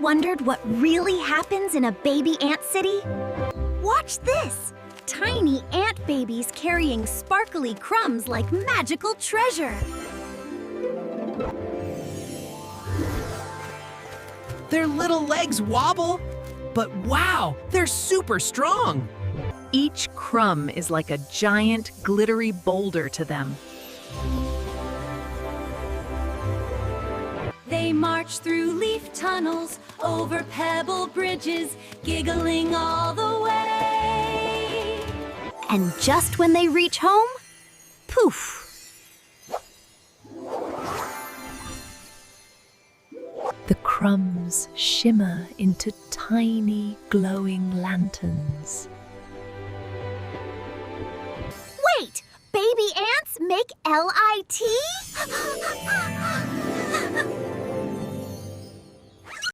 wondered what really happens in a baby ant city? Watch this! Tiny ant babies carrying sparkly crumbs like magical treasure. Their little legs wobble, but wow, they're super strong. Each crumb is like a giant, glittery boulder to them. They march through leaf tunnels, over pebble bridges, giggling all the way. And just when they reach home, poof! The crumbs shimmer into tiny, glowing lanterns. Wait! Baby ants make LIT?